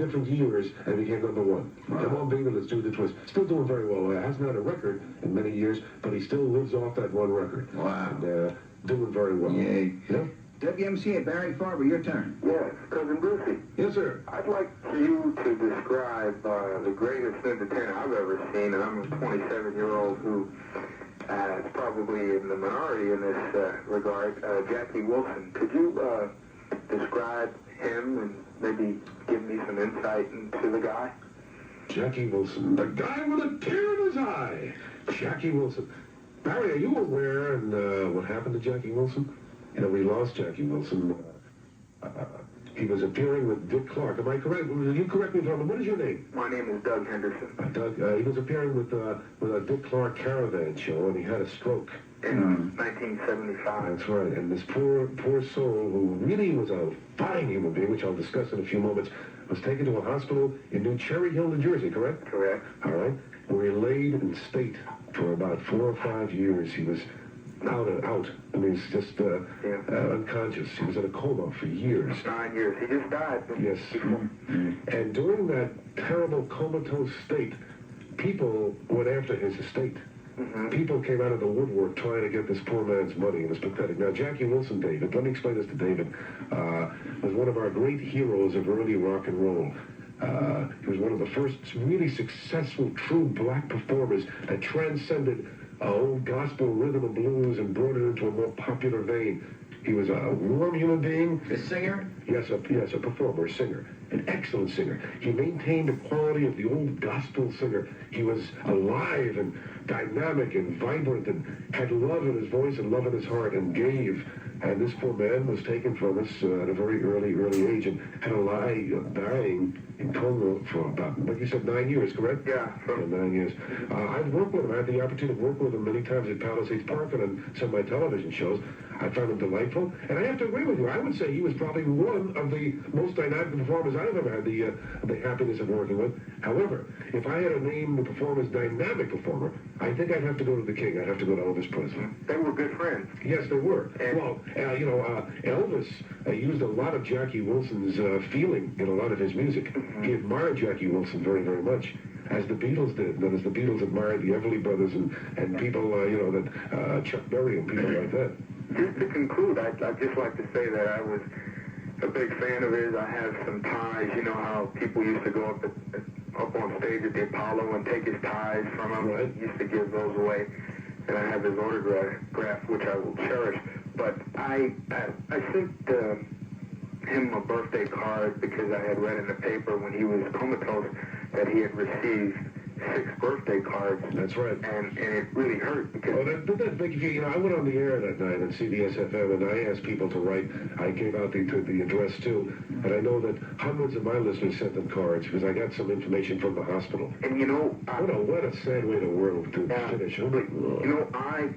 different years and became number one. Wow. Come on, baby, let's do the twist. Still doing very well. Hasn't had a record in many years, but he still lives off that one record. Wow. And doing very well. Yay. Yeah? WMCA, Barry Farber, your turn. Yes, Cousin Brucie. Yes, sir. I'd like for you to describe the greatest entertainer I've ever seen, and I'm a 27-year-old who is probably in the minority in this regard, Jackie Wilson. Could you describe him and maybe give me some insight into the guy? Jackie Wilson, the guy with a tear in his eye. Jackie Wilson. Barry, are you aware of what happened to Jackie Wilson? You know, we lost Jackie Wilson. He was appearing with Dick Clark. Am I correct? You correct me if I'm wrong. What is your name? My name is Doug Henderson. Doug, he was appearing with a Dick Clark caravan show, and he had a stroke. In 1975. That's right. And this poor soul, who really was a fine human being, which I'll discuss in a few moments, was taken to a hospital in New Cherry Hill, New Jersey, correct? Correct. All right. Where he laid in state for about 4 or 5 years. He was out and out. I mean, he's just unconscious. He was in a coma for years. 9 years. He just died. Yes. And during that terrible comatose state, people went after his estate. People came out of the woodwork trying to get this poor man's money. It was pathetic. Now, Jackie Wilson, David, let me explain this to David, was one of our great heroes of early rock and roll. He was one of the first really successful, true black performers that transcended old gospel rhythm and blues and brought it into a more popular vein. He was a warm human being. A singer? Yes, a performer, a singer. An excellent singer. He maintained the quality of the old gospel singer. He was alive and dynamic and vibrant and had love in his voice and love in his heart and gave. And this poor man was taken from us at a very early age and had to lie dying in coma for about, like you said, 9 years, correct? Yeah. 9 years. I've worked with him. I had the opportunity to work with him many times at Palisades Park and on some of my television shows. I found him delightful. And I have to agree with you. I would say he was probably one of the most dynamic performers I've ever had the happiness of working with. However, if I had to name the performer's dynamic performer, I think I'd have to go to the king. I'd have to go to Elvis Presley. They were good friends. Yes, they were. Well, Elvis used a lot of Jackie Wilson's feeling in a lot of his music. He admired Jackie Wilson very, very much, as the Beatles did, and as the Beatles admired the Everly Brothers and people, Chuck Berry and people like that. Just to conclude, I'd just like to say that I was a big fan of his. I have some ties. You know how people used to go up on stage at the Apollo and take his ties from him? Right. He used to give those away. And I have his autograph, which I will cherish. But I sent him a birthday card because I had read in the paper when he was comatose that he had received 6 birthday cards. That's right. And it really hurt because... Oh, that big, I went on the air that night on CBS FM, and I asked people to write. I gave out the address, too. And I know that hundreds of my listeners sent them cards because I got some information from the hospital. And, you know... What a sad way to finish. You know, I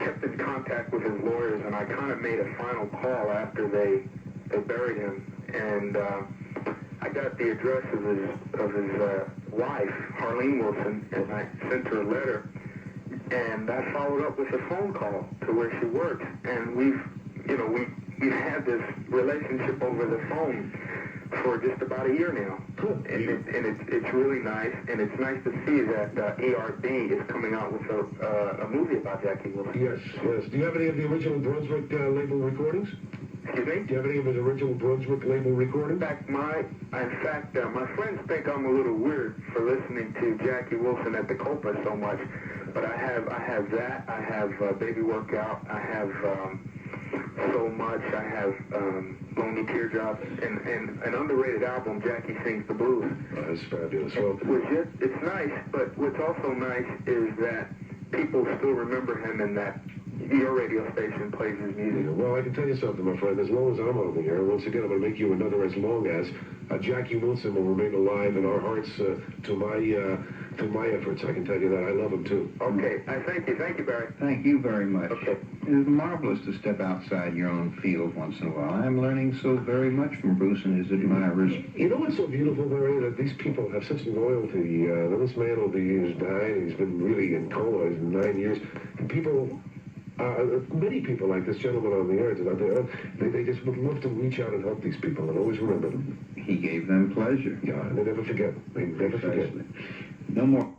kept in contact with his lawyers, and I kind of made a final call after they buried him. And I got the address of his wife, Harlene Wilson, and I sent her a letter. And I followed up with a phone call to where she works, and we've had this relationship over the phone for just about a year now. Cool. And it's really nice, and it's nice to see that ARD is coming out with a movie about Jackie Wilson. Yes. Do you have any of the original Brunswick label recordings? Excuse me? Do you have any of his original Brunswick label recordings? In fact, my friends think I'm a little weird for listening to Jackie Wilson at the Copa so much, but I have that. I have Baby Workout. I have So Much. I have Lonely Teardrops, and an underrated album, Jackie Sings the Blues. Oh, that's fabulous. Well, it's nice, but what's also nice is that people still remember him and that your radio station plays his music. Well, I can tell you something, my friend. As long as I'm on the air, once again, I'm going to make you another as long as Jackie Wilson will remain alive in our hearts to my efforts. I can tell you that. I love him, too. Okay. Thank you, Barry. Thank you very much. Okay. It is marvelous to step outside your own field once in a while. I'm learning so very much from Bruce and his admirers. You know what's so beautiful, Barry, that these people have such loyalty. This man he's died. He's been really in coma. He's 9 years. And people Many people like this gentleman on the air, they just would love to reach out and help these people and always remember them. He gave them pleasure. Yeah, and they never forget. They never forget. No more.